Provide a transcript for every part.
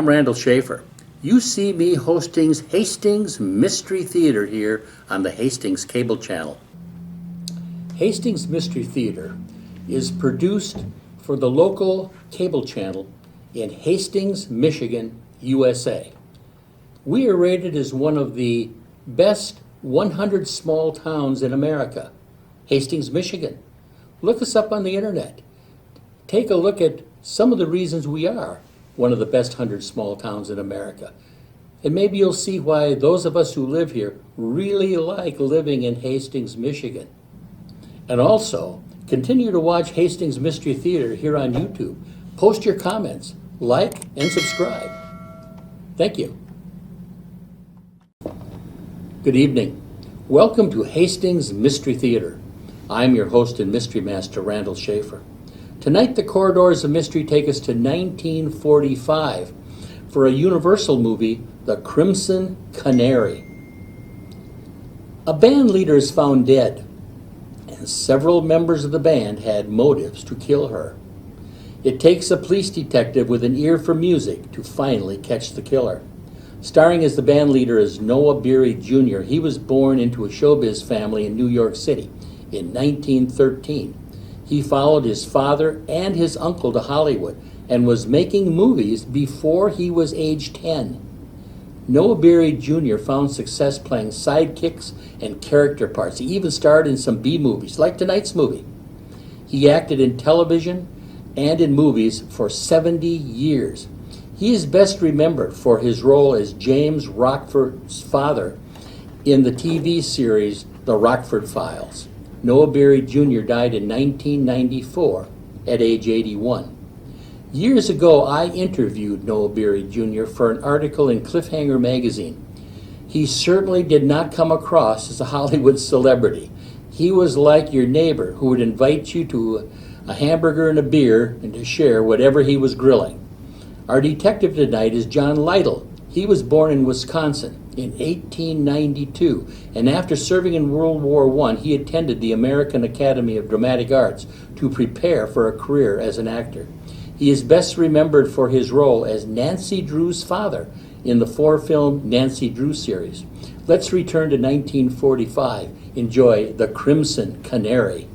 I'm Randall Schaefer. You see me hosting Hastings Mystery Theater here on the Hastings Cable Channel. Hastings Mystery Theater is produced for the local cable channel in Hastings, Michigan, USA. We are rated as one of the best 100 small towns in America. Hastings, Michigan. Look us up on the internet. Take a look at some of the reasons we are one of the best 100 small towns in America. And maybe you'll see why those of us who live here really like living in Hastings, Michigan. And also, continue to watch Hastings Mystery Theater here on YouTube. Post your comments, like, and subscribe. Thank you. Good evening. Welcome to Hastings Mystery Theater. I'm your host and mystery master, Randall Schaefer. Tonight, the corridors of mystery take us to 1945 for a Universal movie, The Crimson Canary. A band leader is found dead, and several members of the band had motives to kill her. It takes a police detective with an ear for music to finally catch the killer. Starring as the band leader is Noah Beery Jr. He was born into a showbiz family in New York City in 1913. He followed his father and his uncle to Hollywood and was making movies before he was age 10. Noah Beery Jr. found success playing sidekicks and character parts. He even starred in some B-movies, like tonight's movie. He acted in television and in movies for 70 years. He is best remembered for his role as James Rockford's father in the TV series The Rockford Files. Noah Beery Jr. died in 1994 at age 81. Years ago, I interviewed Noah Beery Jr. for an article in Cliffhanger magazine. He certainly did not come across as a Hollywood celebrity. He was like your neighbor who would invite you to a hamburger and a beer and to share whatever he was grilling. Our detective tonight is John Lytle. He was born in Wisconsin in 1892, and after serving in World War I, he attended the American Academy of Dramatic Arts to prepare for a career as an actor. He is best remembered for his role as Nancy Drew's father in the four-film Nancy Drew series. Let's return to 1945. Enjoy The Crimson Canary.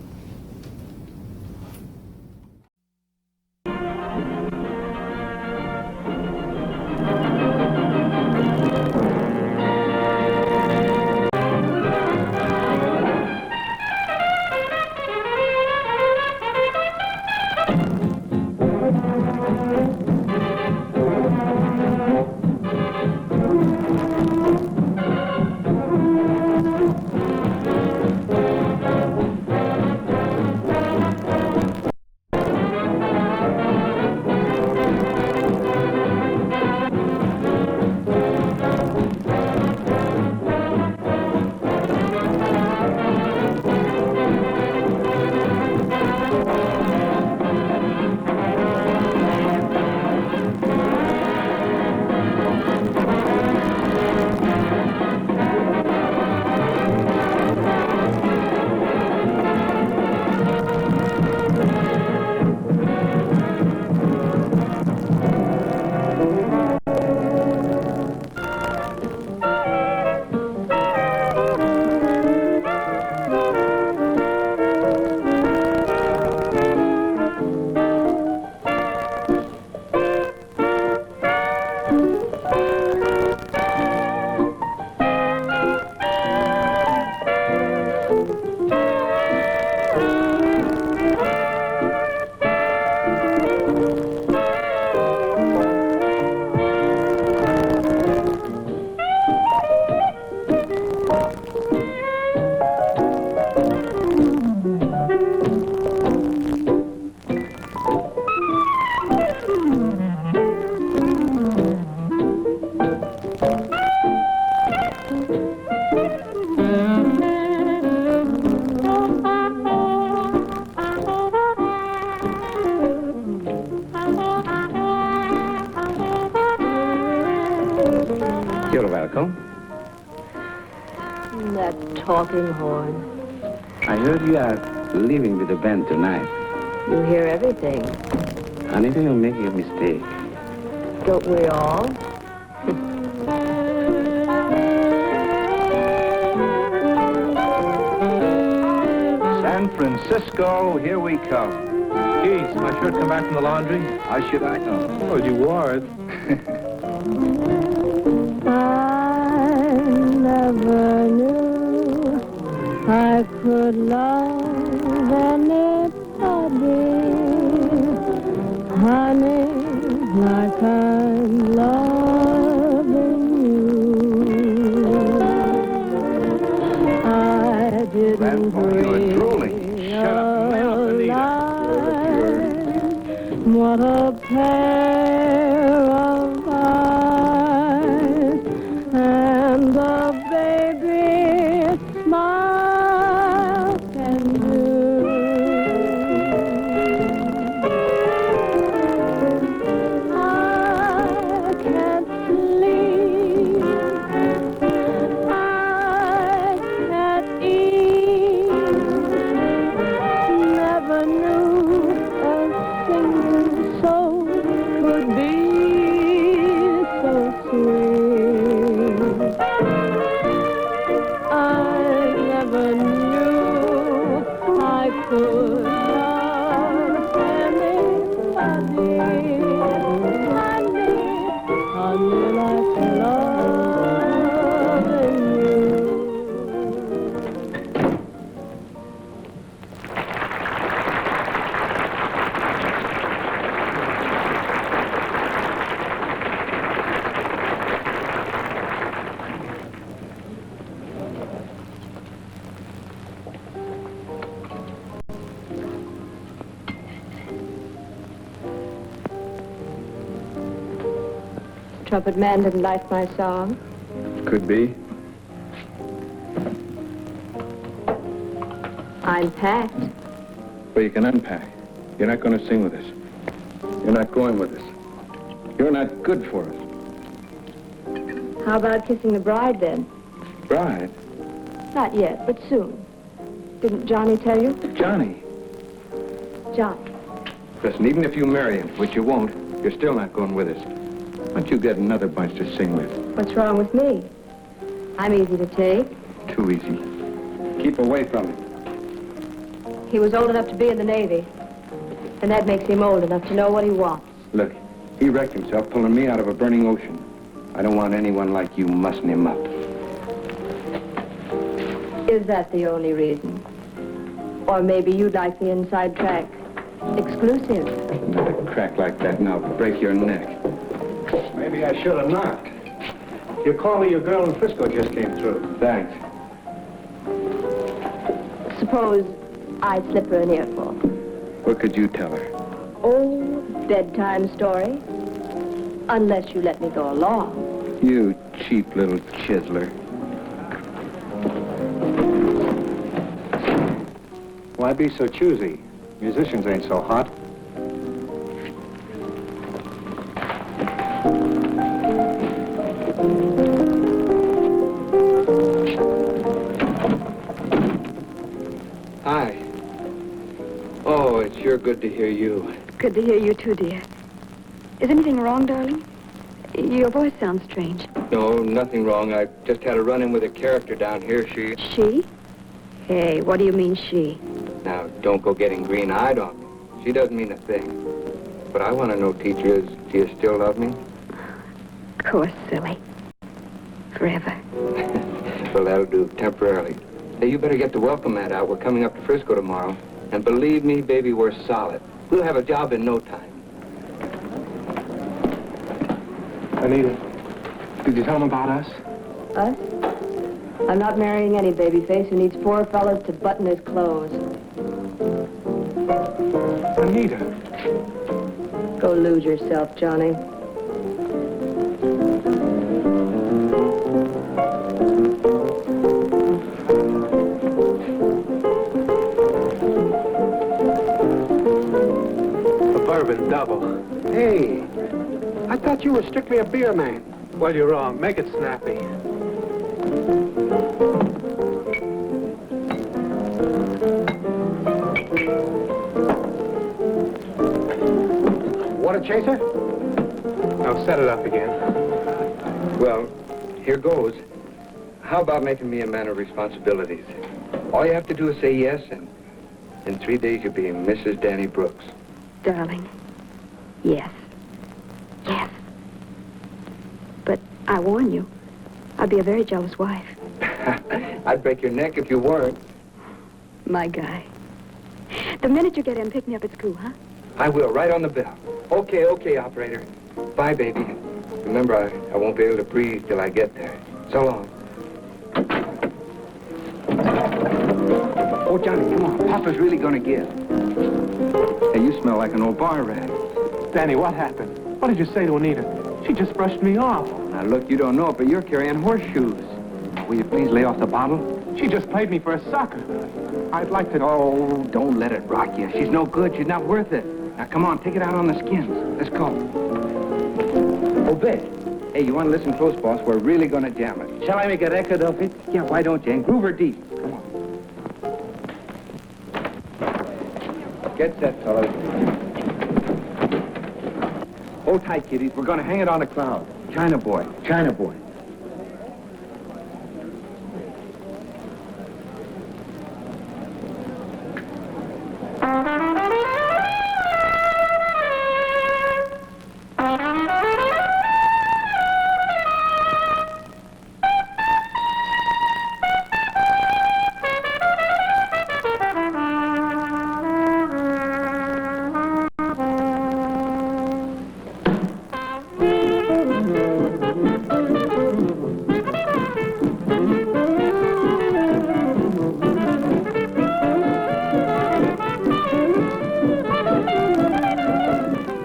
You're welcome. That talking horn. I heard you are leaving with the band tonight. You hear everything. Anita, you're making a mistake. Don't we all? San Francisco, here we come. Geez, my shirt come back from the laundry? How should I know? Oh, you wore it. I never knew I could love anybody, honey, like I'm loving you. I didn't Grandpa, you are drooling. Shut up, mouth, Anita. What a pair of eyes and a baby smile can do. I can't sleep, I can't eat, never knew a single soul could be so sweet. I never knew I could love anybody, honey, like loving you. Trumpet man didn't like my song. Could be. I'm packed. Well, you can unpack. You're not going to sing with us. You're not going with us. You're not good for us. How about kissing the bride then? Bride? Not yet, but soon. Didn't Johnny tell you? Johnny. Johnny. Listen, even if you marry him, which you won't, you're still not going with us. Why don't you get another bunch to sing with? What's wrong with me? I'm easy to take. Too easy. Keep away from him. He was old enough to be in the Navy. And that makes him old enough to know what he wants. Look, he wrecked himself pulling me out of a burning ocean. I don't want anyone like you mussing him up. Is that the only reason? Or maybe you'd like the inside track. Exclusive. Another crack like that and I'll break your neck. Maybe I should have knocked. Your call to your girl in Frisco just came through. Thanks. Suppose I slip her an earful. What could you tell her? Oh, bedtime story. Unless you let me go along. You cheap little chiseler. Why be so choosy? Musicians ain't so hot. Hi. Oh, it's sure good to hear you. Good to hear you too, dear. Is anything wrong, darling? Your voice sounds strange. No, nothing wrong. I just had a run-in with a character down here. She? Hey, what do you mean, she? Now, don't go getting green-eyed on me. She doesn't mean a thing. But I want to know, teacher, do you still love me? Of course, silly. Forever. Well, that'll do, temporarily. Hey, you better get the welcome mat out. We're coming up to Frisco tomorrow. And believe me, baby, we're solid. We'll have a job in no time. Anita, did you tell him about us? Us? I'm not marrying any babyface who needs 4 fellas to button his clothes. Anita. Go lose yourself, Johnny. A bourbon double. Hey, I thought you were strictly a beer man. Well, you're wrong. Make it snappy. Water chaser? Now set it up again. Well, here goes. How about making me a man of responsibilities? All you have to do is say yes, and in 3 days you'll be Mrs. Danny Brooks. Darling, yes. Yes. But I warn you, I'd be a very jealous wife. I'd break your neck if you weren't. My guy. The minute you get in, pick me up at school, huh? I will, right on the bell. Okay, operator. Bye, baby. Remember, I won't be able to breathe till I get there. So long. Oh, Johnny, come on. Papa's really gonna give. Hey, you smell like an old bar rag. Danny, what happened? What did you say to Anita? She just brushed me off. Now, look, you don't know it, but you're carrying horseshoes. Will you please lay off the bottle? She just played me for a sucker. I'd like to... Oh, don't let it rock you. She's no good. She's not worth it. Now, come on, take it out on the skins. Let's go. Oh, Vic. Hey, you want to listen close, boss? We're really going to jam it. Shall I make a record of it? Yeah, why don't you? And groove her deep. Come on. Get set, fellas. Hold tight, kiddies. We're going to hang it on a cloud. China boy. China boy.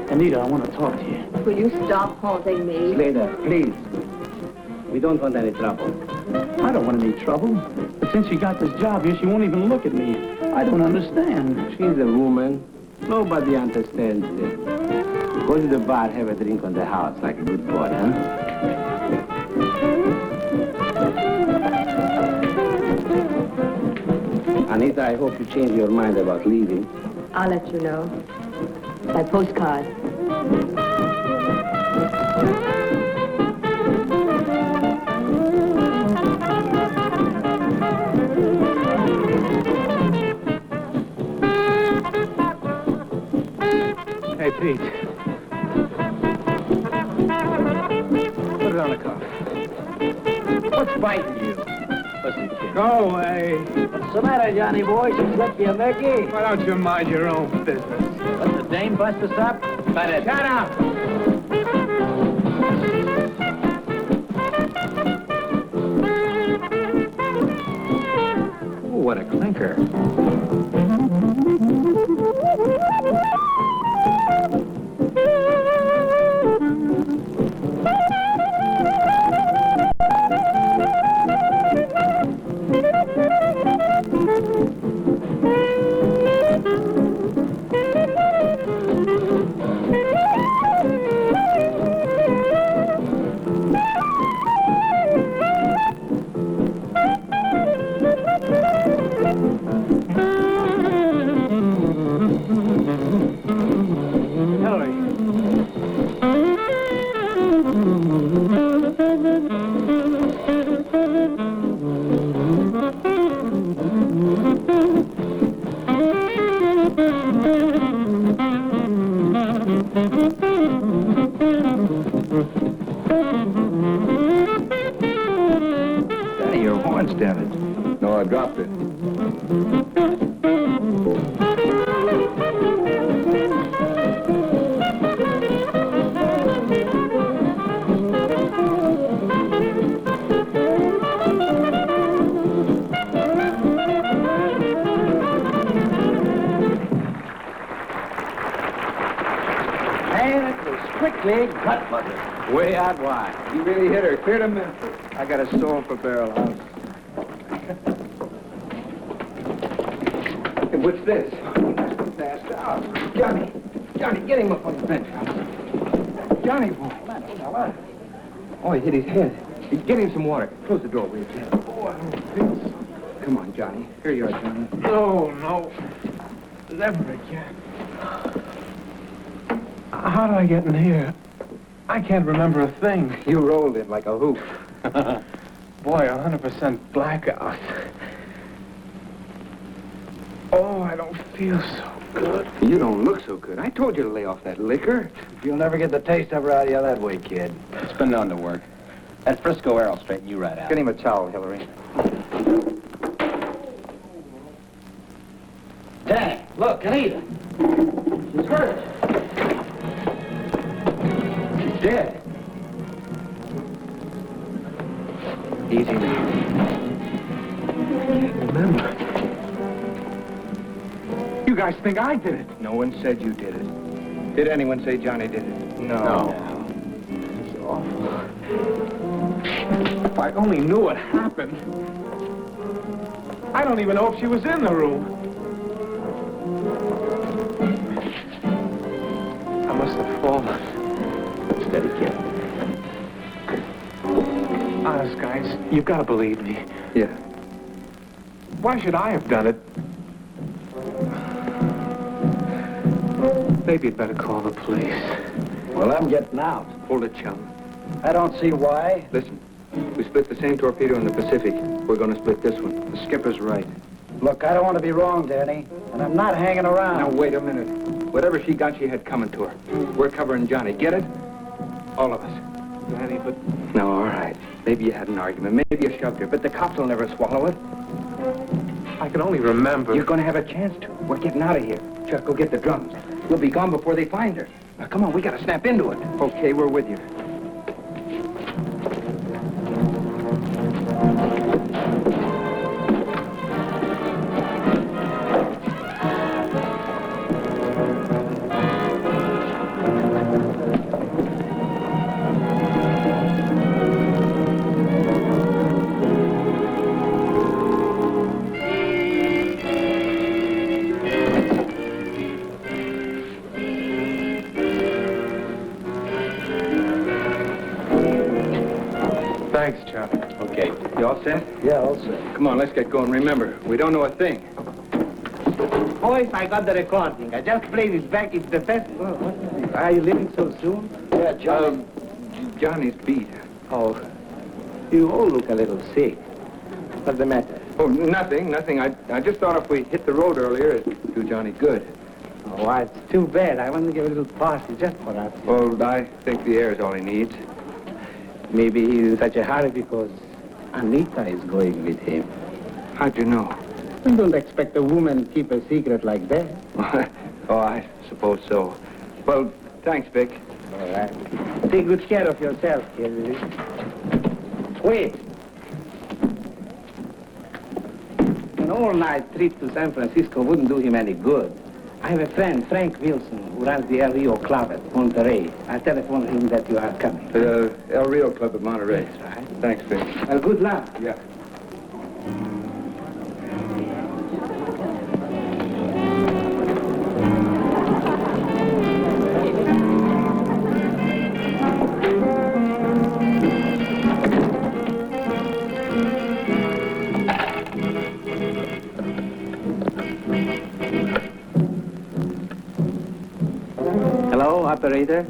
Anita, I want to talk to you. Will you stop haunting me? Slater, please. We don't want any trouble. I don't want any trouble. But since she got this job here, she won't even look at me. I don't understand. She's a woman. Nobody understands it. Go to the bar, have a drink on the house like a good boy, huh? Anita, I hope you change your mind about leaving. I'll let you know. By postcard. Hey, Pete. Put it on the cuff. What's biting you? Listen, kid. Go away. What's the matter, Johnny boy? She slipped you a Mickey? Why don't you mind your own business? What's the dame bust us up? But it. Shut up! Oh, what a clinker. Danny, your horn's damaged. No, I dropped it. And it was strictly gut butter. Way out wide. You really hit her. Clear to Memphis. I got a soul for Barrel House. Hey, what's this? Fast out. Johnny, get him up on the bench. Johnny, boy. Oh, he hit his head. Get him some water. Close the door, will you, Jim? Oh, I don't think so. Come on, Johnny. Here you are, Johnny. No. Never again. How did I get in here? I can't remember a thing. You rolled it like a hoop. Boy, 100% blackout. Oh, I don't feel so good. You don't look so good. I told you to lay off that liquor. You'll never get the taste of her out of you that way, kid. It's been known to work. That Frisco air will straighten you right out. Get him a towel, Hillary. Dang, look, Anita. She's hurt. She's dead. Easy now. Remember. You guys think I did it? No one said you did it. Did anyone say Johnny did it? No. It's awful. If I only knew what happened. I don't even know if she was in the room. I must have fallen. Steady, kid. Honest, guys, you've got to believe me. Yeah. Why should I have done it? Maybe you'd better call the police. Well, I'm getting out. Hold it, chum. I don't see why. Listen, we split the same torpedo in the Pacific. We're going to split this one. The skipper's right. Look, I don't want to be wrong, Danny, and I'm not hanging around. Now, wait a minute. Whatever she got, she had coming to her. We're covering Johnny. Get it? All of us. Danny, but No, all right. Maybe you had an argument. Maybe you shoved her, but the cops will never swallow it. I can only remember. You're going to have a chance to. We're getting out of here. Chuck, go get the drums. We'll be gone before they find her. Now, come on, we got to snap into it. Okay, we're with you. Thanks, Chuck. Okay. You all set? Yeah, all set. Come on, let's get going. Remember, we don't know a thing. Boys, I got the recording. I just played it back. It's the best. Are you leaving so soon? Yeah, John. Johnny's beat. Oh, you all look a little sick. What's the matter? Oh, nothing. I just thought if we hit the road earlier, it'd do Johnny good. Oh, it's too bad. I want to give a little party just for us. Well, I think the air is all he needs. Maybe he's in such a hurry because Anita is going with him. How'd you know? You don't expect a woman to keep a secret like that. Oh, I suppose so. Well, thanks, Vic. All right. Take good care of yourself, kid. Wait. An all-night trip to San Francisco wouldn't do him any good. I have a friend, Frank Wilson, who runs the El Rio Club at Monterey. I'll telephone him that you are coming. The El Rio Club at Monterey. That's right. Thanks, Vic. Well, good luck. Yeah. Hello, operator.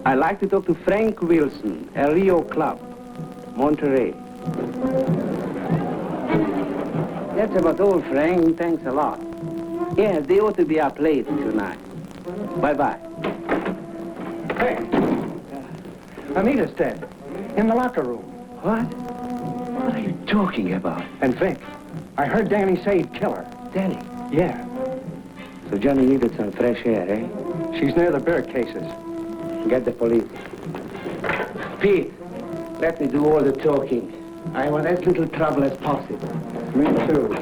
I'd like to talk to Frank Wilson, El Rio Club, Monterey. That's about all, Frank. Thanks a lot. Yeah, they ought to be up late tonight. Bye-bye. Hey! Anita's dead. In the locker room. What? What are you talking about? And Vic, I heard Danny say he'd kill her. Danny. Yeah. So Johnny needed some fresh air, eh? She's near the bear cases. Get the police. Pete, let me do all the talking. I want as little trouble as possible. Me too.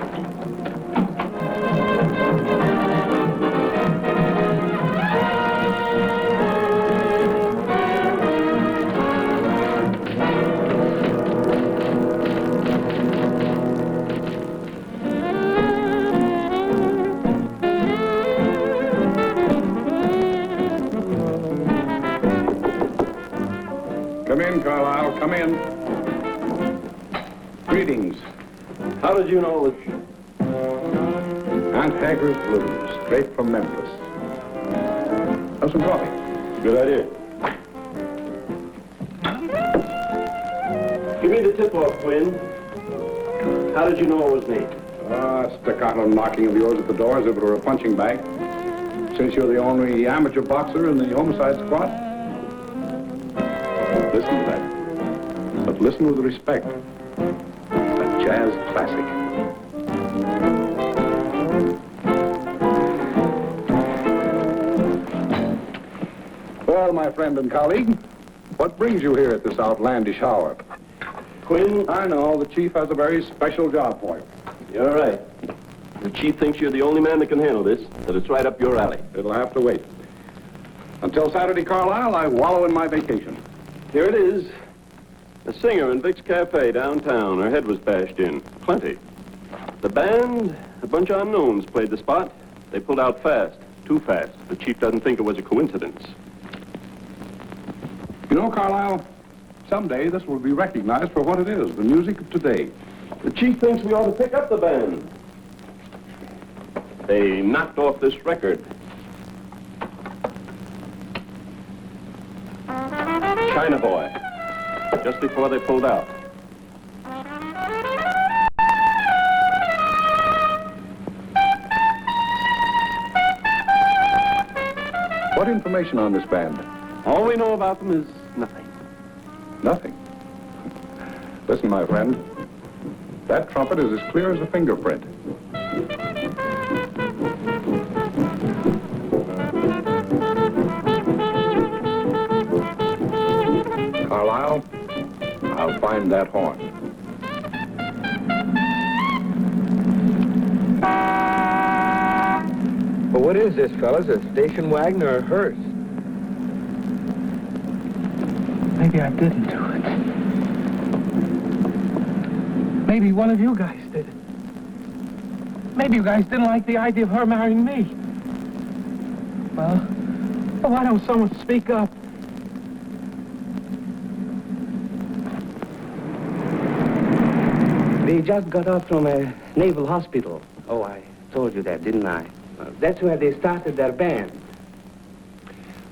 Come in, Carlisle, come in. Greetings. How did you know that Aunt Hager's Blues, straight from Memphis? Have some coffee. Good idea. Give me the tip-off, Quinn. How did you know it was me? Staccato knocking of yours at the door as if it were a punching bag. Since you're the only amateur boxer in the homicide squad. Listen to that. But listen with respect. A jazz classic. Well, my friend and colleague, what brings you here at this outlandish hour? Quinn? I know, the chief has a very special job for you. You're right. The chief thinks you're the only man that can handle this, that it's right up your alley. It'll have to wait. Until Saturday, Carlisle, I wallow in my vacation. Here it is. A singer in Vic's Cafe downtown. Her head was bashed in. Plenty. The band, a bunch of unknowns played the spot. They pulled out fast. Too fast. The chief doesn't think it was a coincidence. You know, Carlisle, someday this will be recognized for what it is, the music of today. The chief thinks we ought to pick up the band. They knocked off this record. China Boy. Just before they pulled out. What information on this band? All we know about them is nothing. Nothing. Listen, my friend. That trumpet is as clear as a fingerprint. Carlisle, I'll find that horn. Well, what is this, fellas? A station wagon or a hearse? Maybe I didn't do it. Maybe one of you guys did it. Maybe you guys didn't like the idea of her marrying me. Well, why don't someone speak up? They just got out from a naval hospital. Oh, I told you that, didn't I? That's where they started their band.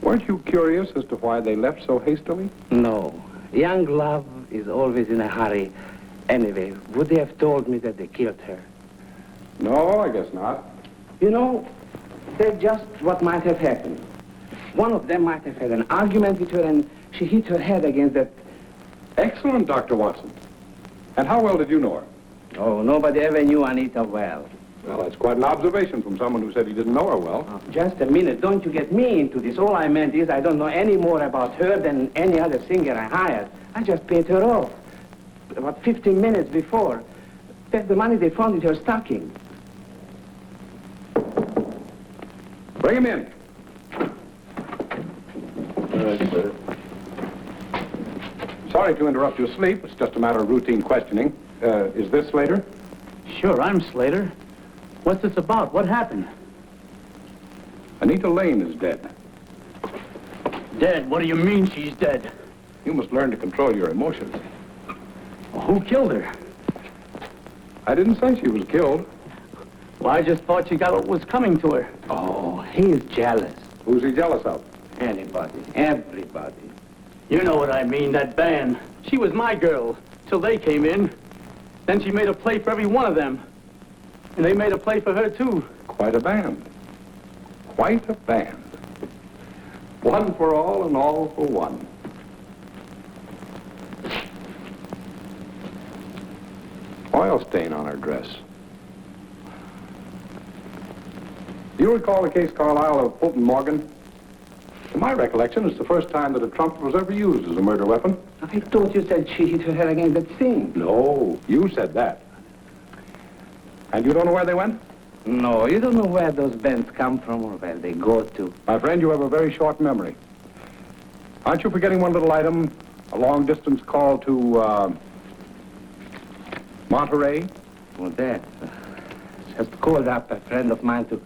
Weren't you curious as to why they left so hastily? No. Young love is always in a hurry. Anyway, would they have told me that they killed her? No, I guess not. You know, that's just what might have happened. One of them might have had an argument with her and she hit her head against that... Excellent, Dr. Watson. And how well did you know her? Oh, nobody ever knew Anita well. Well, that's quite an observation from someone who said he didn't know her well. Oh, just a minute. Don't you get me into this. All I meant is I don't know any more about her than any other singer I hired. I just paid her off. About 15 minutes before. That's the money they found in her stocking. Bring him in. All right, sir. Sorry to interrupt your sleep. It's just a matter of routine questioning. Is this Slater? Sure, I'm Slater. What's this about? What happened? Anita Lane is dead. Dead? What do you mean she's dead? You must learn to control your emotions. Who killed her? I didn't say she was killed. Well, I just thought she got what was coming to her. Oh, he's jealous. Who's he jealous of? Anybody. Everybody. You know what I mean, that band. She was my girl, till they came in. Then she made a play for every one of them. And they made a play for her, too. Quite a band. Quite a band. One for all and all for one. Oil stain on her dress. Do you recall the case, Carlisle, of Fulton Morgan? To my recollection, it's the first time that a trumpet was ever used as a murder weapon. I thought you said she hit her head against that thing. No, you said that. And you don't know where they went? No, you don't know where those bands come from or where they go to. My friend, you have a very short memory. Aren't you forgetting one little item? A long-distance call to, Monterey? Well, that. Just called up a friend of mine to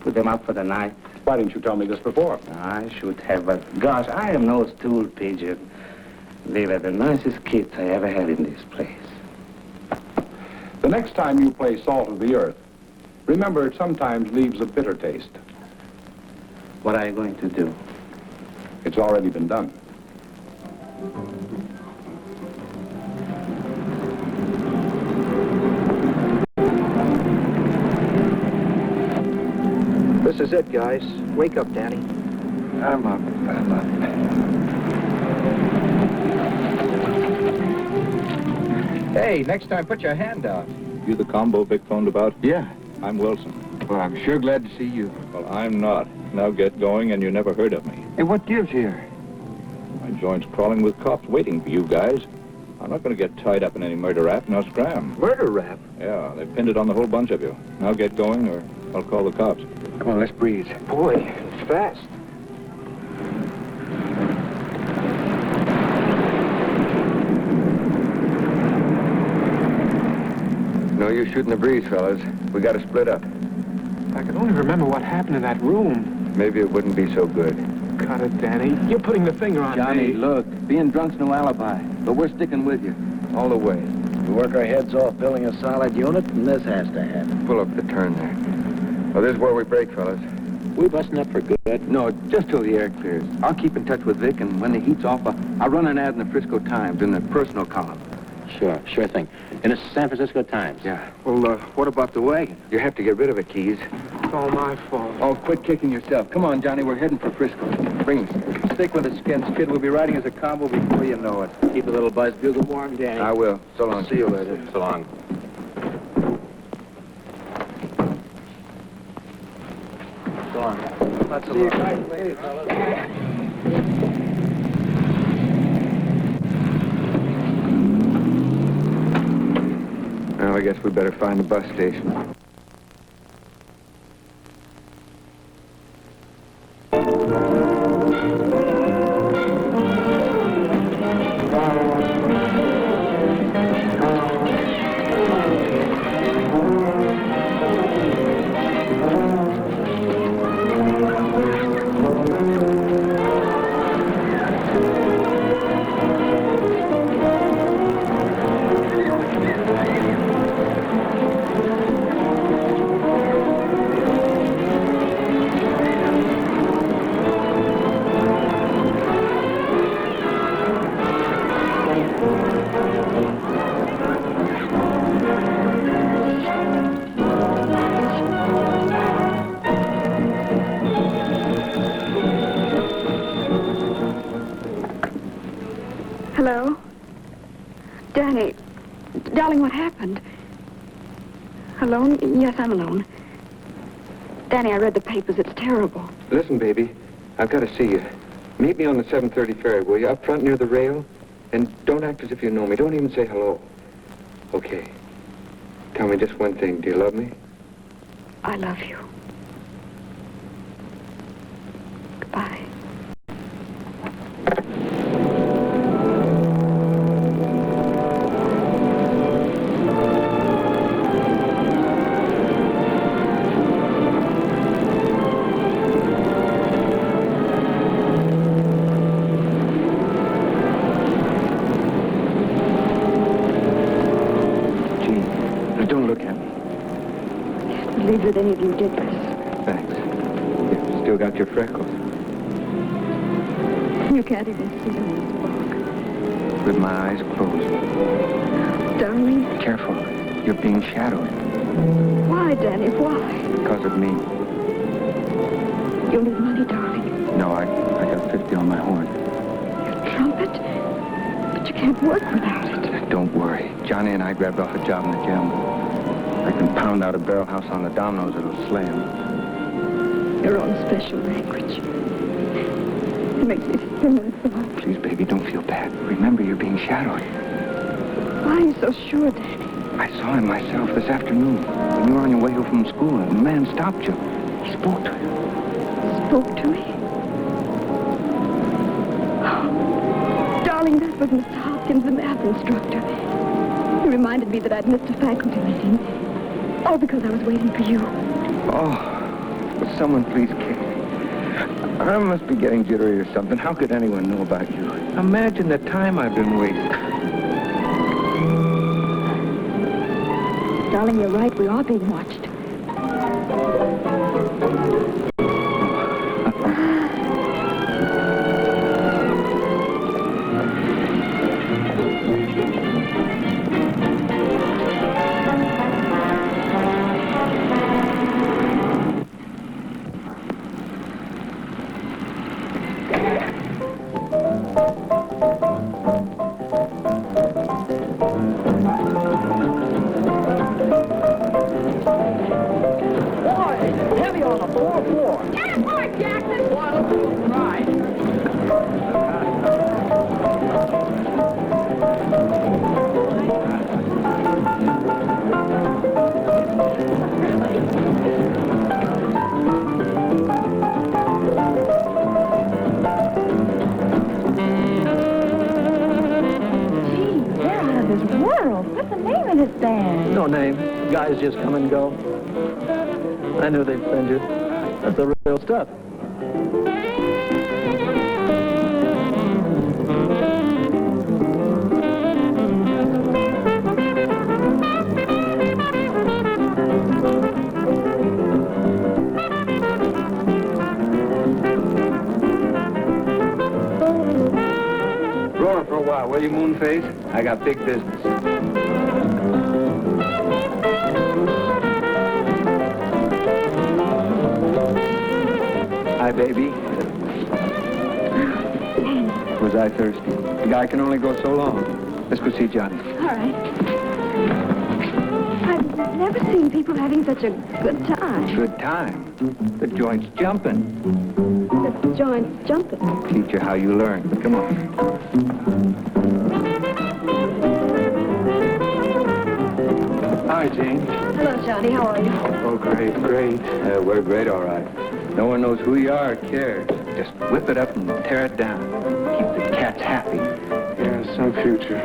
put them up for the night. Why didn't you tell me this before? I should have, but gosh, I am no stool pigeon. They were the nicest kids I ever had in this place. The next time you play Salt of the Earth, remember it sometimes leaves a bitter taste. What are you going to do? It's already been done. is it, guys. Wake up, Danny. I'm up. Hey, next time, put your hand out. You the combo Vic phoned about? Yeah. I'm Wilson. Well, I'm sure glad to see you. Well, I'm not. Now get going, and you never heard of me. Hey, what gives here? My joint's crawling with cops waiting for you guys. I'm not going to get tied up in any murder rap, now scram. Murder rap? Yeah, they pinned it on the whole bunch of you. Now get going, or I'll call the cops. Come on, let's breathe. Boy, it's fast. No use shooting the breeze, fellas. We got to split up. I can only remember what happened in that room. Maybe it wouldn't be so good. Cut it, Danny. You're putting the finger on Johnny, me. look, being drunk's no alibi, but we're sticking with you all the way. We work our heads off building a solid unit, and this has to happen. Pull up the turn there. Well, this is where we break, fellas. We busting up for good? No, just till the air clears. I'll keep in touch with Vic, and when the heat's off, I'll run an ad in the Frisco Times in the personal column. Sure thing. In the San Francisco Times. Yeah. Well, what about the wagon? You have to get rid of it, Keys. It's all my fault. Oh, quit kicking yourself. Come on, Johnny, we're heading for Frisco. Bring us. Stick with the skins, kid. We'll be riding as a combo before you know it. Keep a little buzz bugle warm, Danny. I will. So long. See you later. So long. So long. That's a lot. Later, fellas. Well, I guess we better find the bus station. Hello? Danny. Darling, what happened? Alone? Yes, I'm alone. Danny, I read the papers. It's terrible. Listen, baby, I've got to see you. Meet me on the 7:30 ferry, will you? Up front near the rail. And don't act as if you know me. Don't even say hello. Okay. Tell me just one thing. Do you love me? I love you. Goodbye. Believe that any of you did this. Thanks. You've still got your freckles. You can't even see them in this fog. With my eyes closed. Darling. Careful. You're being shadowed. Why, Danny? Why? Because of me. You'll need money, darling. No, I got 50 on my horn. Your trumpet? But you can't work without it. Don't worry. Johnny and I grabbed off a job in the gym. I can pound out a barrel house on the dominoes, it'll slam. Your own special language. It makes me sing and sob. Please, baby, don't feel bad. Remember, you're being shadowed. Why are you so sure, Danny? I saw him myself this afternoon. When you were on your way home from school, and the man stopped you. He spoke to you. Spoke to me? Oh, darling, that was Mr. Hopkins, the math instructor. He reminded me that I'd missed a faculty meeting. All because I was waiting for you. Oh, will someone please kick me? I must be getting jittery or something. How could anyone know about you? Imagine the time I've been wasting. Darling, you're right. We are being watched. this band? No name. Guys just come and go. I knew they'd send you. That's the real stuff. Roar for a while, will you, Moonface? I got big business. Hi, baby. Was I thirsty? The guy can only go so long. Let's go see Johnny. All right. I've never seen people having such a good time. Good time. The joint's jumping. The joint's jumping. Teach you how you learn. Come on. Hi, Jane. Hello, Johnny. How are you? Oh, great, great. We're great, all right. No one knows who you are or cares. Just whip it up and tear it down. Keep the cats happy. Yeah, some future.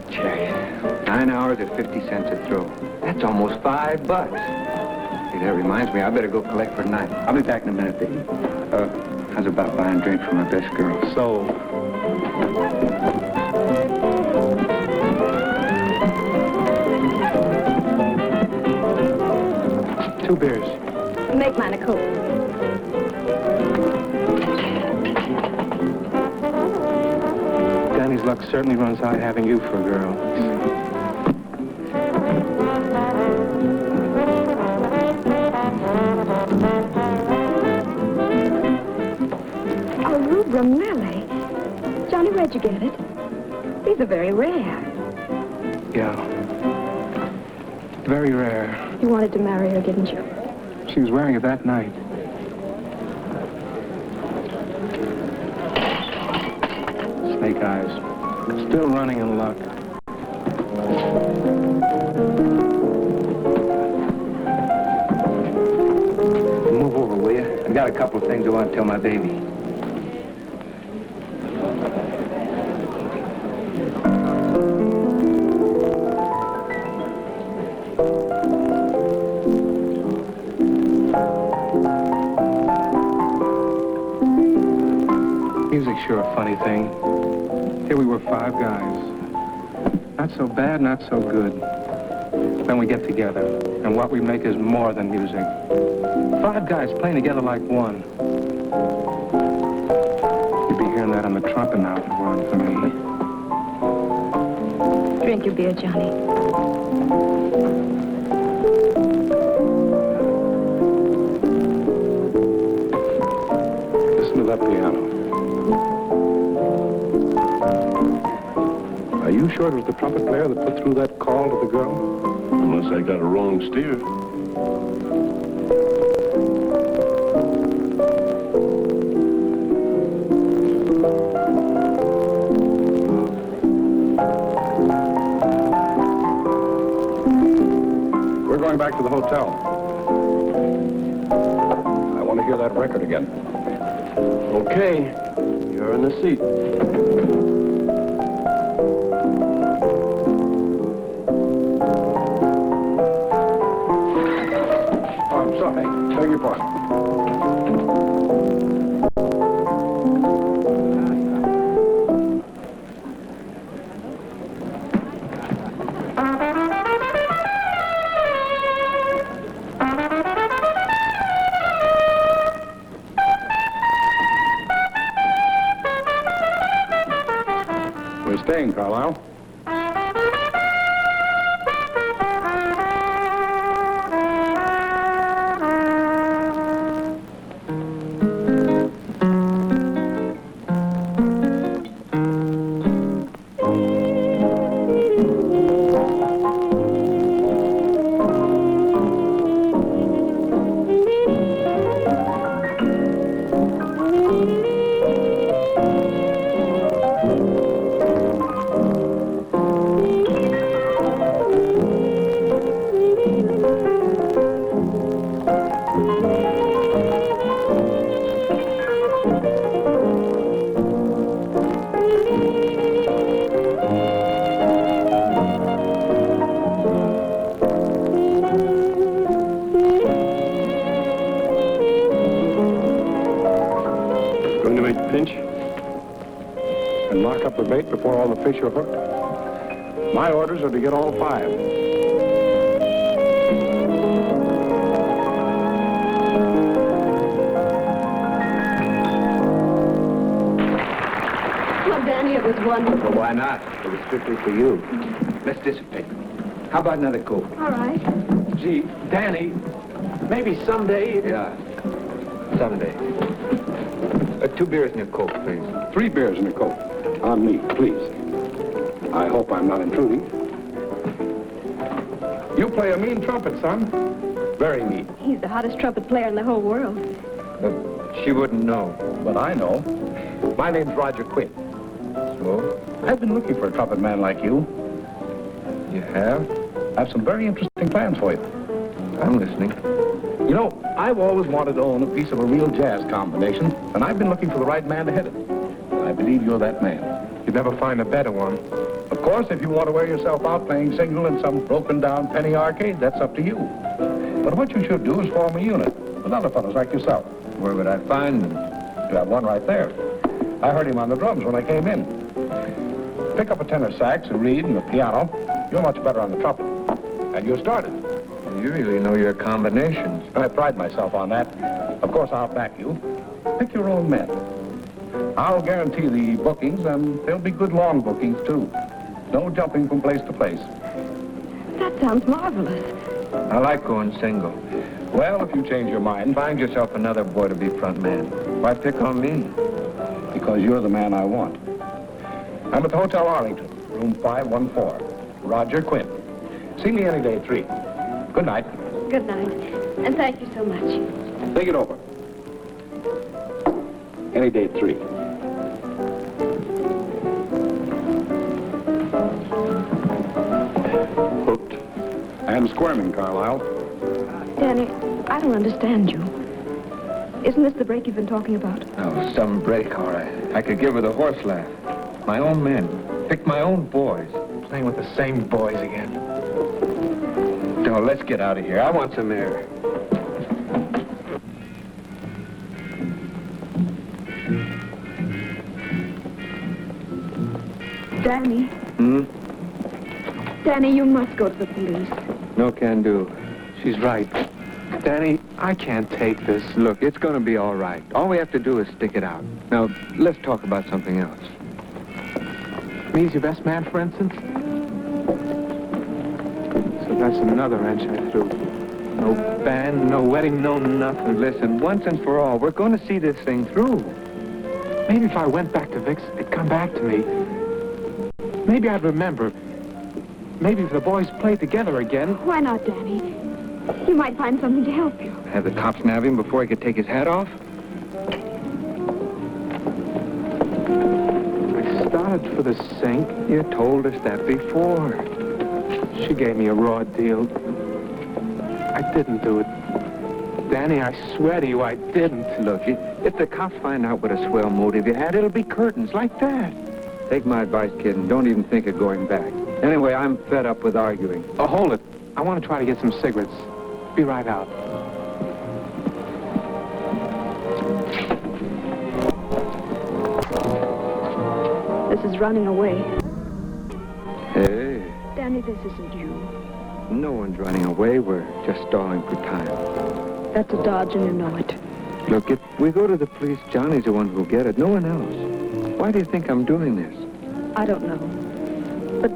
Check. 9 hours at 50 cents a throw. That's almost $5. Hey, that reminds me, I better go collect for tonight. I'll be back in a minute, baby. How's about buying a drink for my best girl? So, two beers. Make mine a Coke. Danny's luck certainly runs high having you for a girl. A rubra lily. Johnny, where'd you get it? These are very rare. Yeah. Very rare. You wanted to marry her, didn't you? She was wearing it that night. Snake eyes. Still running in luck. Move over, will you? I've got a couple of things I want to tell my baby. Music's sure a funny thing. Here we were 5 guys. Not so bad, not so good. Then we get together, and what we make is more than music. 5 guys playing together like one. You'd be hearing that on the trumpet now if it weren't for me. Drink your beer, Johnny. Listen to that piano. Are you sure it was the trumpet player that put through that call to the girl? Unless I got a wrong steer. We're going back to the hotel. I want to hear that record again. Okay, you're in the seat. Oh, I'm sorry. Beg your pardon. up the bait before all the fish are hooked. My orders are to get all 5. Well, Danny, it was wonderful. Well, why not? It was strictly for you. Let's dissipate. How about another Coke? All right. Gee, Danny, maybe someday... Yeah, someday. 2 beers and a Coke, please. 3 beers and a Coke. On me, please. I hope I'm not intruding. You play a mean trumpet, son. Very mean. He's the hottest trumpet player in the whole world. She wouldn't know. But I know. My name's Roger Quinn. So? I've been looking for a trumpet man like you. You have? I have some very interesting plans for you. I'm listening. You know, I've always wanted to own a piece of a real jazz combination, and I've been looking for the right man to head it. I believe you're that man. You'd never find a better one. Of course, if you want to wear yourself out playing signal in some broken-down penny arcade, that's up to you. But what you should do is form a unit with other fellows like yourself. Where would I find them? You have one right there. I heard him on the drums when I came in. Pick up a tenor sax, a reed, and a piano. You're much better on the trumpet. And you're started. You really know your combinations. I pride myself on that. Of course, I'll back you. Pick your own men. I'll guarantee the bookings, and they'll be good long bookings, too. No jumping from place to place. That sounds marvelous. I like going single. Well, if you change your mind, Find yourself another boy to be front man. Why pick on me? because you're the man I want. I'm at the Hotel Arlington, room 514. Roger Quinn. See me any day at 3. Good night. Good night. And thank you so much. Think it over. Any day at 3. Hooked. And squirming, Carlisle. Danny, I don't understand you. Isn't this the break you've been talking about? Oh, some break, all right. I could give her the horse laugh. My own men. Pick my own boys. Playing with the same boys again. No, let's get out of here. I want some air. Danny. Hmm? Danny, you must go to the police. No can do. She's right. Danny, I can't take this. Look, it's going to be all right. All we have to do is stick it out. Now, let's talk about something else. Me's your best man, for instance? So that's another wrench I threw. No band, no wedding, no nothing. Listen, once and for all, we're going to see this thing through. Maybe if I went back to Vic's, it'd come back to me. Maybe I'd remember. Maybe if the boys played together again. Why not, Danny? You might find something to help you. Have the cops nab him before he could take his hat off? I started for the sink. You told us that before. She gave me a raw deal. I didn't do it. Danny, I swear to you, I didn't. Look, if the cops find out what a swell motive you had, it'll be curtains like that. Take my advice, kid, and don't even think of going back. Anyway, I'm fed up with arguing. Oh, hold it. I want to try to get some cigarettes. Be right out. This is running away. Hey, Danny, this isn't you. no one's running away. We're just stalling for time. That's a dodge and you know it. Look, if we go to the police, Johnny's the one who'll get it, no one else. Why do you think I'm doing this? I don't know. But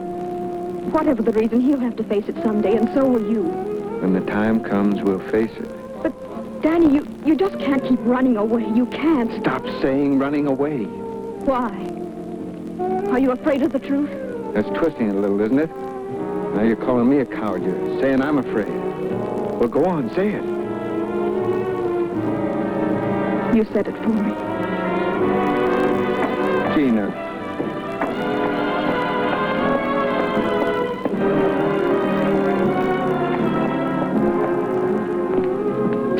whatever the reason, he'll have to face it someday, and so will you. When the time comes, we'll face it. But, Danny, you just can't keep running away. You can't. Stop saying running away. Why? Are you afraid of the truth? That's twisting it a little, isn't it? Now you're calling me a coward. You're saying I'm afraid. Well, go on, say it. You said it for me. Gina.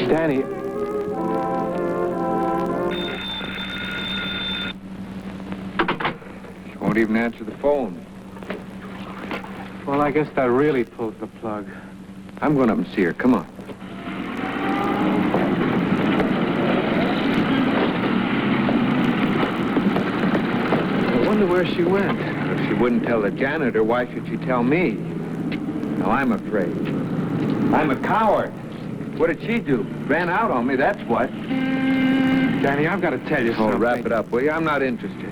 Danny. She won't even answer the phone. Well, I guess that really pulls the plug. I'm going up and see her. Come on. I wonder where where she went. If she wouldn't tell the janitor, why should she tell me? Now, I'm afraid. I'm a coward. What did she do? Ran out on me, that's what. Danny, I've got to tell you Oh, something. wrap it up, will you? I'm not interested.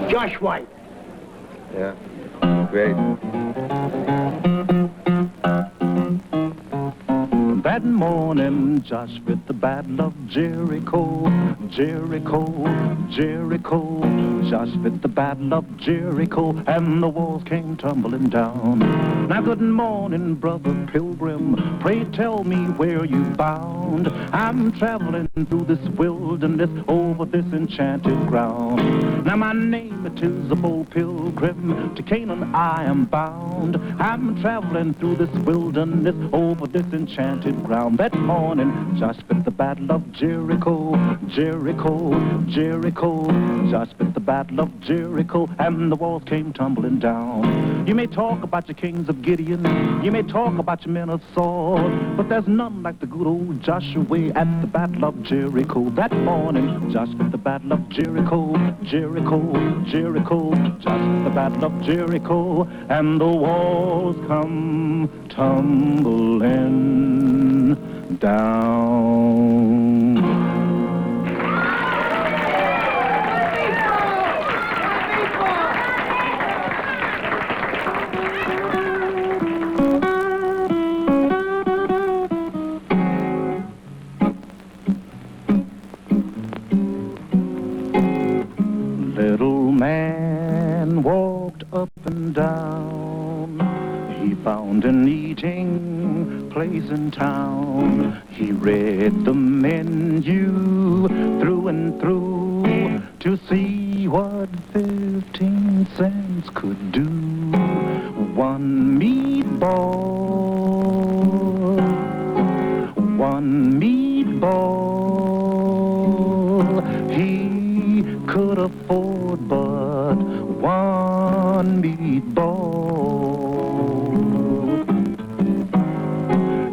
Josh White. Yeah, great. That morning, Josh with the Battle of Jericho, Jericho, Jericho. Josh with the Battle of Jericho, and the walls came tumbling down. Now good morning, brother Pilgrim, pray tell me where you bound. I'm traveling through this wilderness, over this enchanted ground. Now my name it is a bold pilgrim, to Canaan I am bound. I'm traveling through this wilderness, over this enchanted ground. That morning, Josh with the Battle of Jericho, Jericho, Jericho. Josh with the Battle of Jericho, and the walls came tumbling down. You may talk about your kings of Gideon, you may talk about your men of sword, but there's none like the good old Joshua at the Battle of Jericho. That morning, Josh with the Battle of Jericho, Jericho, Jericho. Josh with the Battle of Jericho, and the walls come tumbling down. Little man walked up and down. He found an eating place in town. He read the menu through and through to see what 15 cents could do. One meatball, one meatball. He could afford but one meatball.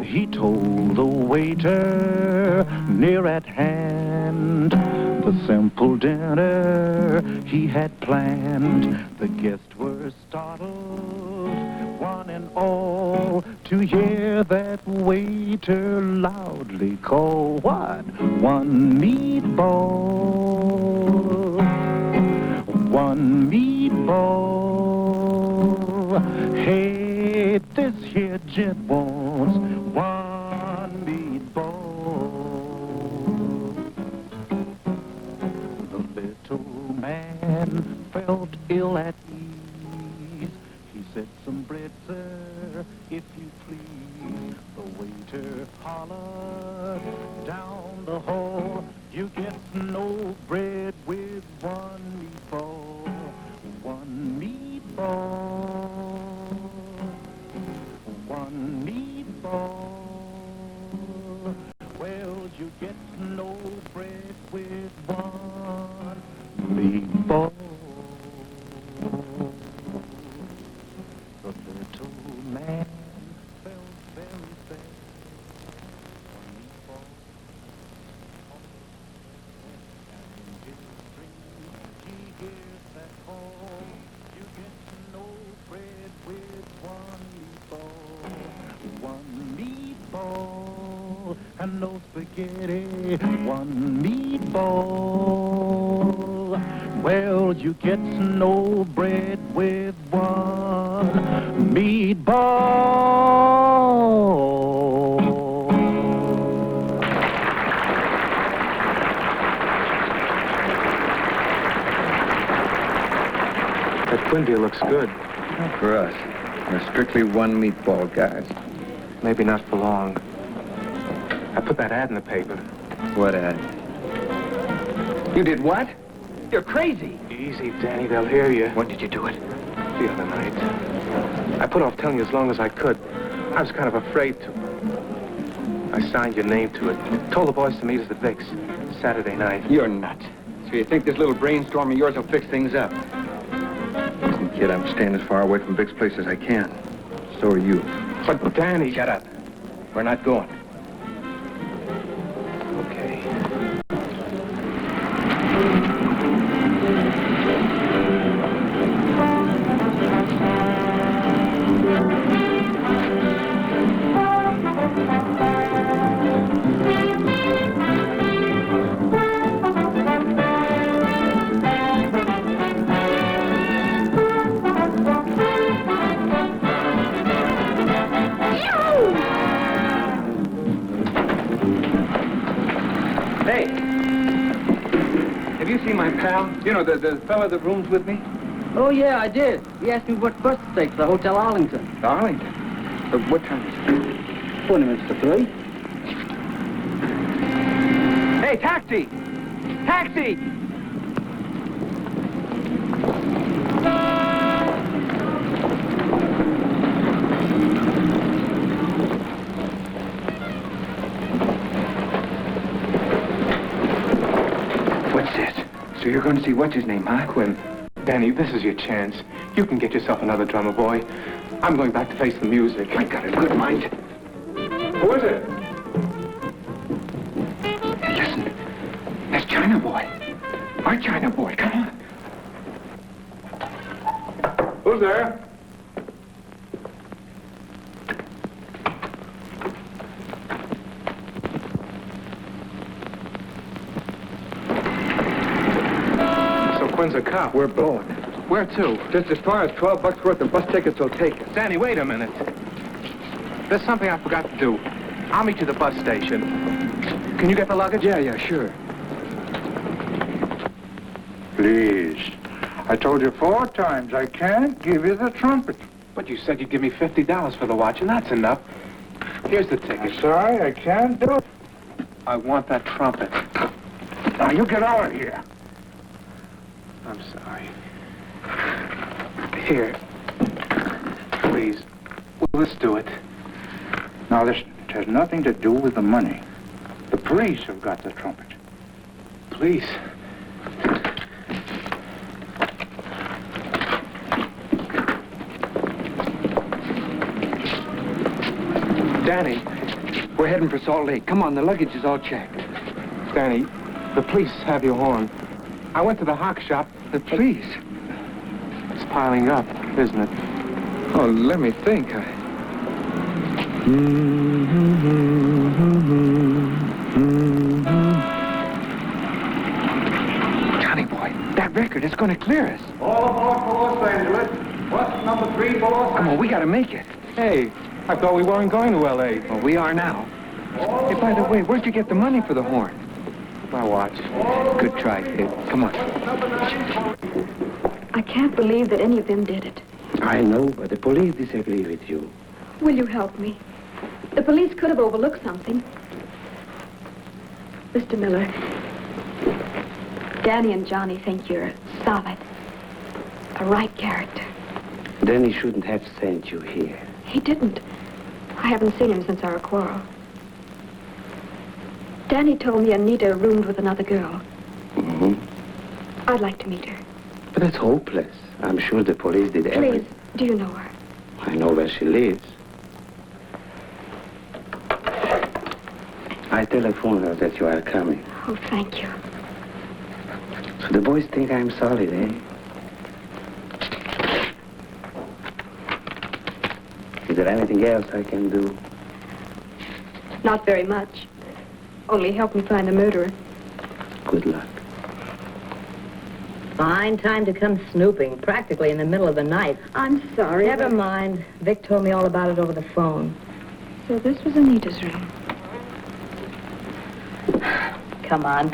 He told the waiter near at hand the simple dinner he had planned. The guests were startled, one and all, to hear that waiter loudly call, what? One meatball, one meatball. Hey, this here gent wants feel at ease. He said, some bread, sir, if you please. The waiter hollered down the hall, you get no bread with one meatball. One meatball. One meatball. Well, you get no bread with one meatball. The little man felt very bad. One meatball. And in his dream, he hears that call. You get no bread with one meatball. One meatball. And no spaghetti. One meatball. Well, you get no bread with one meatball. That twin deal looks good. Not for us. We're strictly one meatball guys. Maybe not for long. I put that ad in the paper. What ad? You did what? You're crazy. Easy, Danny. They'll hear you. When did you do it? The other night. I put off telling you as long as I could. I was kind of afraid to. I signed your name to it. Told the boys to meet us at Vic's Saturday night. You're nuts. So you think this little brainstorm of yours will fix things up? Listen, kid, I'm staying as far away from Vic's place as I can. So are you. But Danny... Shut up. We're not going. Okay. Hey! Have you seen my pal? You know, the fellow that rooms with me? Oh, yeah, I did. He asked me what bus to take to the Hotel Arlington. Arlington? What time is it? 20 minutes to 3. Hey, taxi! Taxi! What's this? So you're going to see what's his name, huh? Quinn. Danny, this is your chance. You can get yourself another drummer boy. I'm going back to face the music. I got a good mind. Who is it? Hey, listen. That's China Boy. Our China Boy. Come on. Who's there? So Quinn's a cop. We're blowing. Where to? Just as far as $12 worth of bus tickets will take us. Danny, wait a minute. There's something I forgot to do. I'll meet you at the bus station. Can you get the luggage? Yeah, sure. Please. I told you 4 times I can't give you the trumpet. But you said you'd give me $50 for the watch, and that's enough. Here's the ticket. I'm sorry, I can't do it. I want that trumpet. Now, you get out of here. I'm sorry. Here. Please. Well, let's do it. Now, listen, it has nothing to do with the money. The police have got the trumpet. Please. Danny, we're heading for Salt Lake. Come on, the luggage is all checked. Danny, the police have your horn. I went to the hock shop. The police? It's piling up, isn't it? Oh, let me think. Johnny boy, that record is going to clear us. All aboard for Los Angeles. Bus number 3 for Los Come on, we got to make it. Hey, I thought we weren't going to L.A. Well, we are now. Hey, by the way, where'd you get the money for the horn? My watch. Good try, kid. Come on. I can't believe that any of them did it. I know, but the police disagree with you. Will you help me? The police could have overlooked something. Mr. Miller, Danny and Johnny think you're solid, a right character. Then he shouldn't have sent you here. He didn't. I haven't seen him since our quarrel. Danny told me Anita roomed with another girl. Mm-hmm. I'd like to meet her. But it's hopeless. I'm sure the police did Please, everything. do you know her? I know where she lives. I telephoned her that you are coming. Oh, thank you. So the boys think I'm solid, eh? Is there anything else I can do? Not very much. Only help me find the murderer. Good luck. Fine time to come snooping, practically in the middle of the night. I'm sorry. Never mind. Vic told me all about it over the phone. So this was Anita's room. Come on.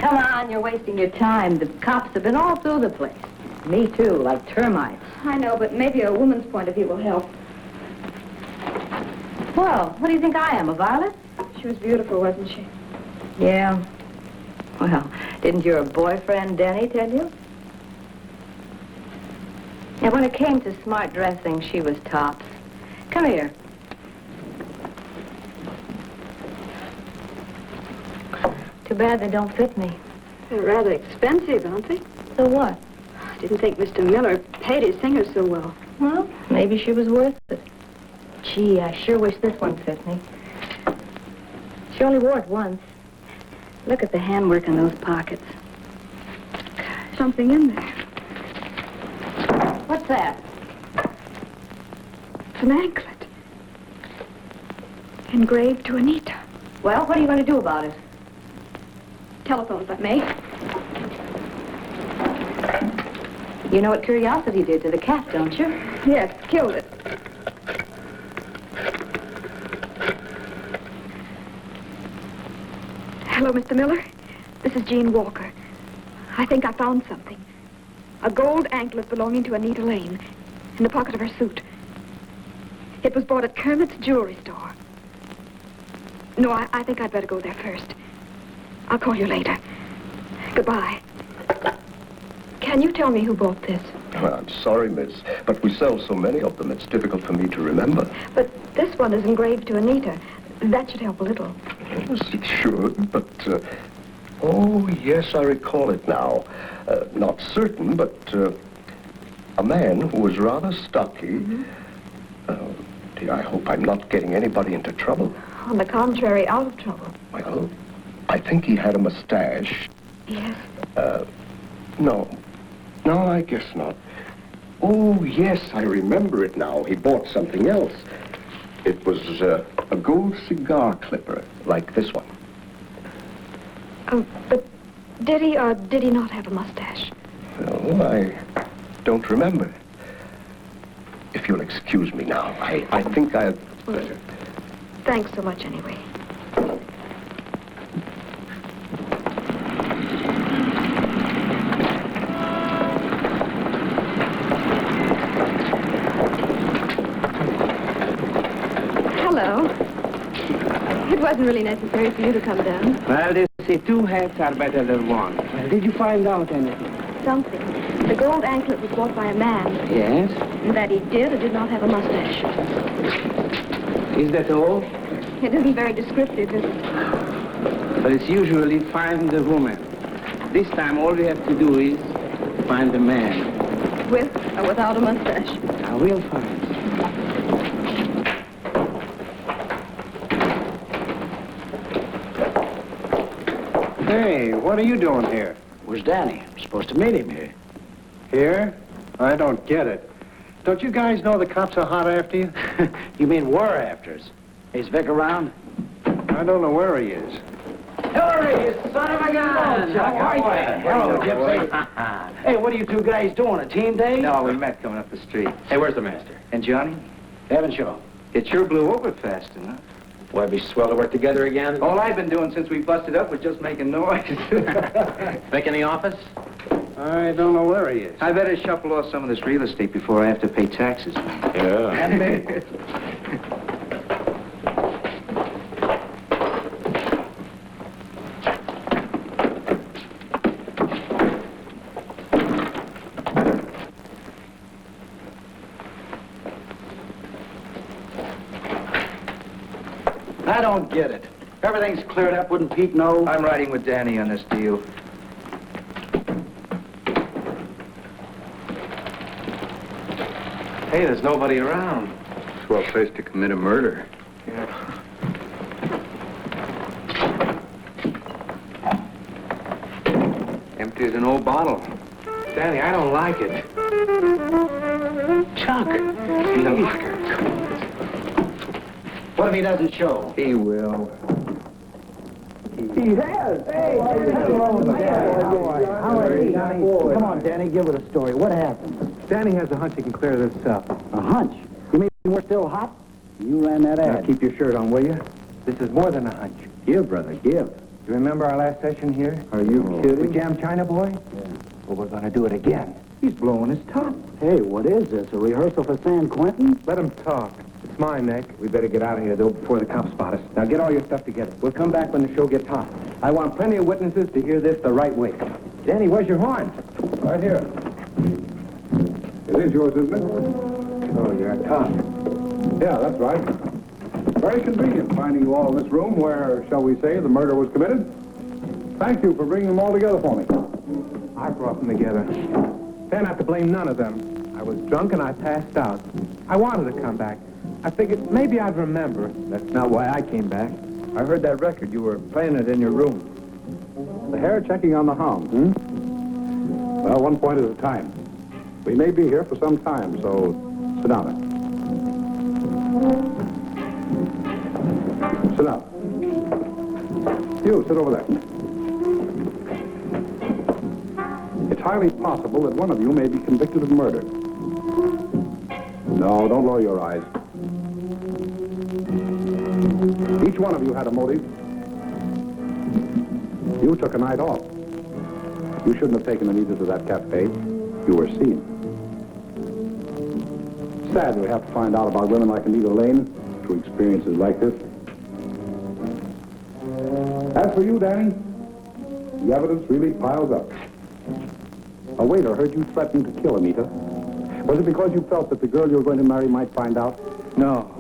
You're wasting your time. The cops have been all through the place. Me too, like termites. I know, but maybe a woman's point of view will help. Well, what do you think I am, a violet? She was beautiful, wasn't she? Yeah. Well, didn't your boyfriend, Denny, tell you? And when it came to smart dressing, she was tops. Come here. Too bad they don't fit me. They're rather expensive, aren't they? So what? I didn't think Mr. Miller paid his singers so well. Well, maybe she was worth it. Gee, I sure wish this one fit me. She only wore it once. Look at the handwork in those pockets. Something in there. What's that? It's an anklet. Engraved to Anita. Well, what are you going to do about it? Telephone, if I may. You know what Curiosity did to the cat, don't you? Yes, killed it. Hello, Mr. Miller. This is Jean Walker. I think I found something. A gold anklet belonging to Anita Lane in the pocket of her suit. It was bought at Kermit's jewelry store. No, I think I'd better go there first. I'll call you later. Goodbye. Can you tell me who bought this? Well, I'm sorry, miss, but we sell so many of them, it's difficult for me to remember. But this one is engraved to Anita. That should help a little. Yes, it should, but... oh, yes, I recall it now. Not certain, but a man who was rather stocky. Dear, I hope I'm not getting anybody into trouble. On the contrary, out of trouble. Well, I think he had a mustache. Yes? No. No, I guess not. Oh, yes, I remember it now. He bought something else. It was a gold cigar clipper, like this one. But did he or did he not have a mustache? Well, I don't remember. If you'll excuse me now, I think I'll... Well, thanks so much anyway. Hello. It wasn't really necessary for you to come down. Well, they say two heads are better than one. Well, did you find out anything? Something. The gold anklet was bought by a man. Yes? And that he did or did not have a mustache. Is that all? It isn't very descriptive, is it? But it's usually find the woman. This time, all we have to do is find the man. With or without a mustache. Now, we'll find. Hey, what are you doing here? Where's Danny? I'm supposed to meet him here. Here? I don't get it. Don't you guys know the cops are hot after you? You mean were after us? Is Vic around? I don't know where he is. Hillary, you son of a gun! How are you? Hello, Gypsy. Hey, what are you two guys doing, a team day? No, we met coming up the street. Hey, where's the master? And Johnny? Haven't you? It sure blew over fast enough. Boy, it'd be swell to work together again. All I've been doing since we busted up was just making noise. Vic in the office? I don't know where he is. I better shuffle off some of this real estate before I have to pay taxes. Yeah. I don't get it. Everything's cleared up, wouldn't Pete know? I'm riding with Danny on this deal. Hey, there's nobody around. Swell place to commit a murder. Yeah. Empty as an old bottle. Danny, I don't like it. Chuck, in the locker. What if he doesn't show? He will. He has. Hey, hello, Danny. How are you, Danny? Come on, Danny, give it a story. What happened? Danny has a hunch he can clear this up. A hunch? You mean we're still hot? You ran that ad. Now, keep your shirt on, will you? This is more than a hunch. Give, brother, give. You remember our last session here? Are you kidding? We jammed China Boy? Yeah. Well, we're going to do it again. He's blowing his top. Hey, what is this? A rehearsal for San Quentin? Let him talk. It's mine, Nick. We better get out of here, though, before the cops spot us. Now, get all your stuff together. We'll come back when the show gets hot. I want plenty of witnesses to hear this the right way. Danny, where's your horn? Right here. It is yours, isn't it? Oh, you're a cop. Yeah, that's right. Very convenient finding you all in this room where, shall we say, the murder was committed. Thank you for bringing them all together for me. I brought them together. They're not to blame, none of them. I was drunk and I passed out. I wanted to come back. I figured maybe I'd remember. That's not why I came back. I heard that record. You were playing it in your room. The hair checking on the hound, Well, one point at a time. We may be here for some time, so sit down. Sit down. You, sit over there. It's highly possible that one of you may be convicted of murder. No, don't lower your eyes. Each one of you had a motive. You took a night off. You shouldn't have taken Anita to that cafe. You were seen. Sad we have to find out about women like Anita Lane through experiences like this. As for you, Danny, the evidence really piles up. A waiter heard you threaten to kill Anita. Was it because you felt that the girl you were going to marry might find out? No.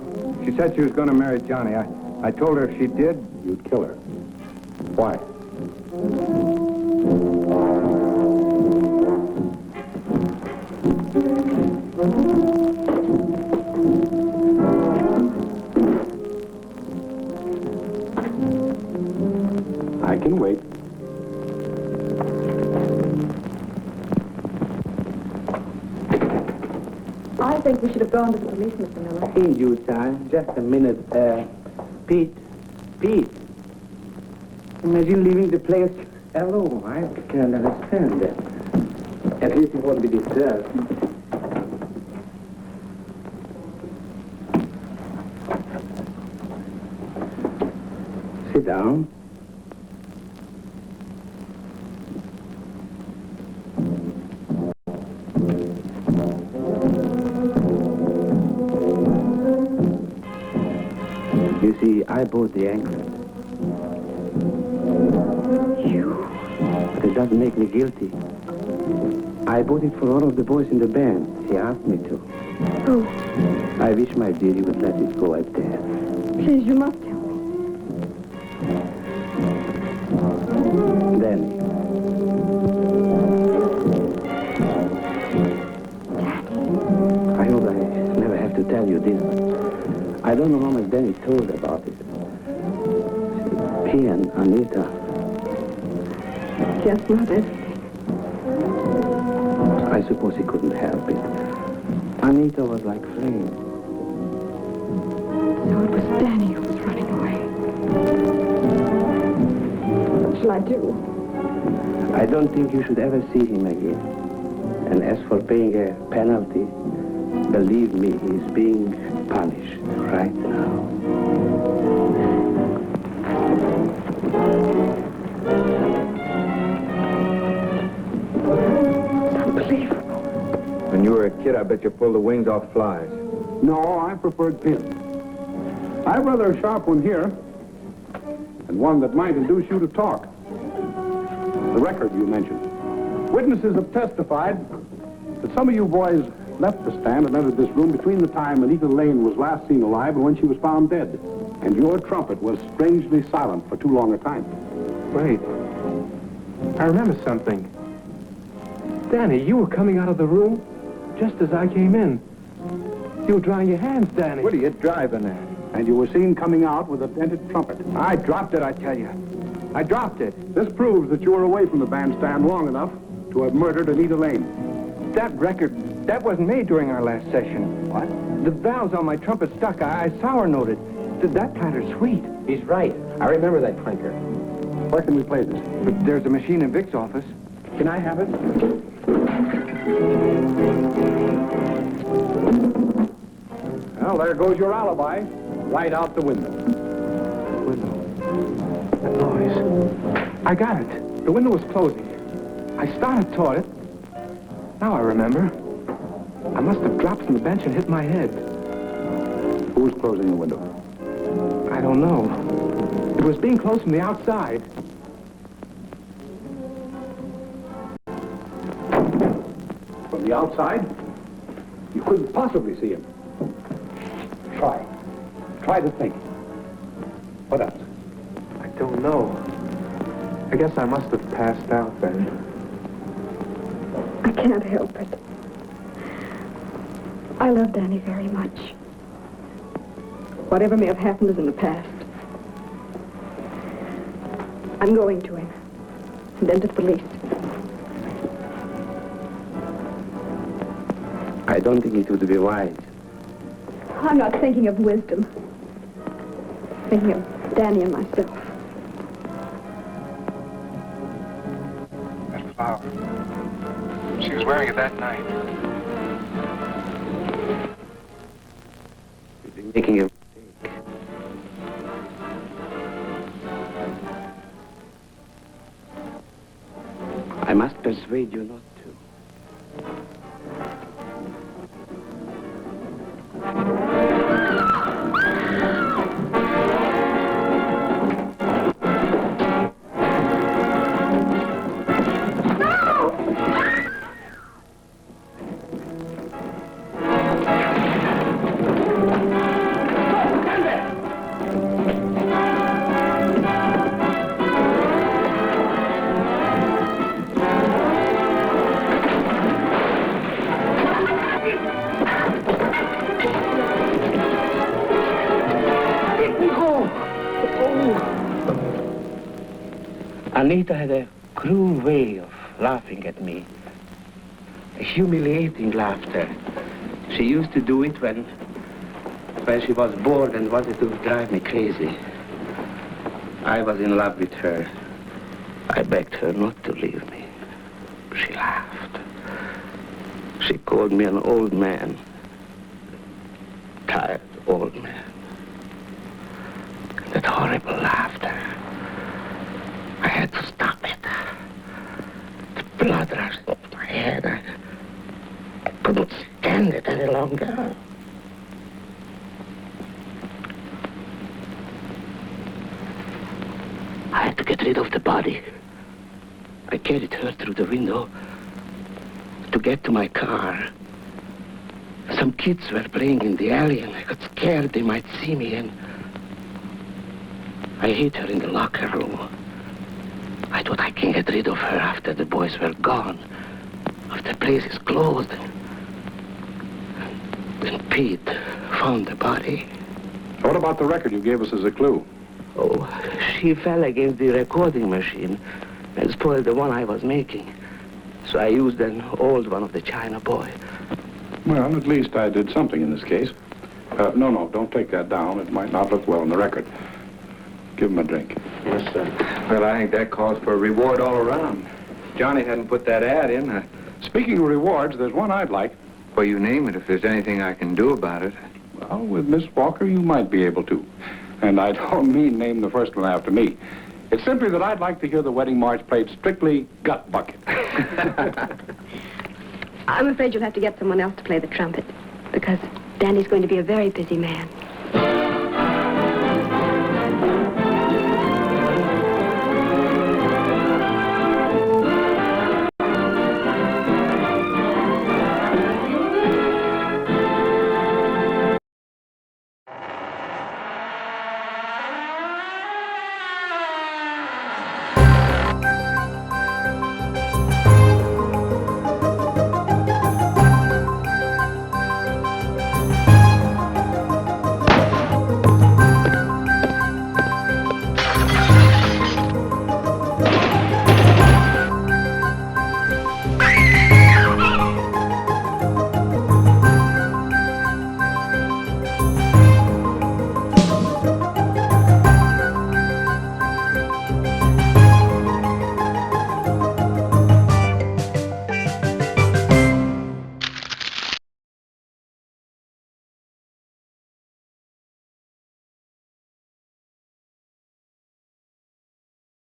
She said she was going to marry Johnny. I told her if she did, you'd kill her. Why? I can wait. I think we should have gone to the police, Mr. Miller. Hey, you, son. Just a minute. Pete. Imagine leaving the place alone. I can't understand that. At least it won't be disturbed. Sit down. You see, I bought the anklet. You? But it doesn't make me guilty. I bought it for all of the boys in the band. He asked me to. Oh, I wish, my dear, you would let it go at that. please, you must tell me. Danny. I hope I never have to tell you this, but I don't know how much Danny told about it. He and Anita. Just not everything. I suppose he couldn't help it. Anita was like flame. So it was Danny who was running away. What shall I do? I don't think you should ever see him again. And as for paying a penalty, believe me, he's being punished right now. kid, I bet you pulled the wings off flies. No, I preferred pins. I've rather a sharp one here, and one that might induce you to talk. The record you mentioned. Witnesses have testified that some of you boys left the stand and entered this room between the time Anita Lane was last seen alive and when she was found dead. And your trumpet was strangely silent for too long a time. Wait. I remember something. Danny, you were coming out of the room just as I came in. You were drying your hands, Danny. What are you driving at? And you were seen coming out with a dented trumpet. I dropped it, I tell you. I dropped it. This proves that you were away from the bandstand long enough to have murdered Anita Lane. That record, that wasn't made during our last session. What? The valves on my trumpet stuck. I sour noted. That clatter's sweet. He's right. I remember that clinker. Where can we play this? But there's a machine in Vic's office. Can I have it? Well, there goes your alibi. Right out the window. That noise. I got it. The window was closing. I started toward it. Now I remember. I must have dropped from the bench and hit my head. Who was closing the window? I don't know. It was being closed from the outside. From the outside? You couldn't possibly see him. Try. Try to think. What else? I don't know. I guess I must have passed out then. I can't help it. I love Danny very much. Whatever may have happened is in the past. I'm going to him. And then to the police. I don't think it would be wise. I'm not thinking of wisdom. Thinking of Danny and myself. That flower. She was wearing it that night. You've been making a mistake. I must persuade you not to. Anita had a cruel way of laughing at me. A humiliating laughter. She used to do it when she was bored and wanted to drive me crazy. I was in love with her. I begged her not to leave me. She laughed. She called me an old man. Tired old man. That horrible laughter. I had to stop it. The blood rushed up my head. I couldn't stand it any longer. I had to get rid of the body. I carried her through the window to get to my car. Some kids were playing in the alley and I got scared they might see me and I hid her in the locker room. I thought I can get rid of her after the boys were gone, after the place is closed. Then Pete found the body. What about the record you gave us as a clue? Oh, she fell against the recording machine and spoiled the one I was making. So I used an old one of the China boy. Well, at least I did something in this case. No, don't take that down. It might not look well in the record. Give him a drink. Yes, sir. Well, I think that calls for a reward all around. Johnny hadn't put that ad in. Speaking of rewards, there's one I'd like. Well, you name it if there's anything I can do about it. Well, with Miss Walker, you might be able to. And I don't mean name the first one after me. It's simply that I'd like to hear the wedding march played strictly gut bucket. I'm afraid you'll have to get someone else to play the trumpet, because Danny's going to be a very busy man.